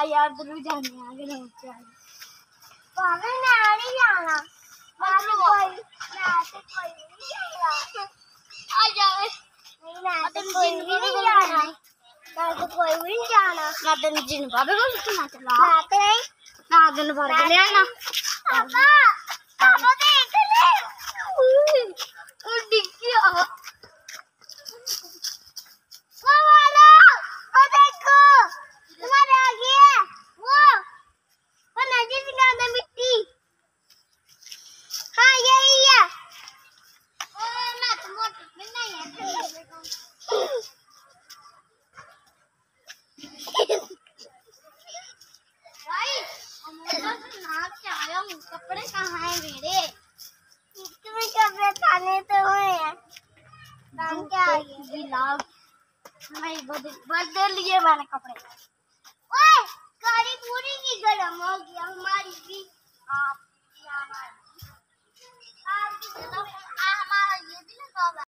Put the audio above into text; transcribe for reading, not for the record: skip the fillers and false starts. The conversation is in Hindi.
यार जरूर जाने आगे नहीं जाना पागल नहीं जाना कोई नहीं जाएगा आ जाए नहीं ना तो कोई नहीं जाना ना तो कोई भी नहीं जाना ना दिन जिन बाबे को सुना चला लाते नहीं ना दिन भर के ले आना पापा पापा देख ले ओ डिग्गी आ वो देखो तुम्हारे आगे है वो नदी से गांदा मिट्टी हाँ यही है मैं तो मोटर में नहीं है भाई मोटर से नहा के आया हूँ कपड़े कहाँ हैं मेरे तुम्हें कपड़े खाने तो हुए हैं काम क्या आ गया गिलाव भाई बदल लिए मैंने कपड़े ओए गाड़ी पूरी की गर्म हो गया हमारी भी आप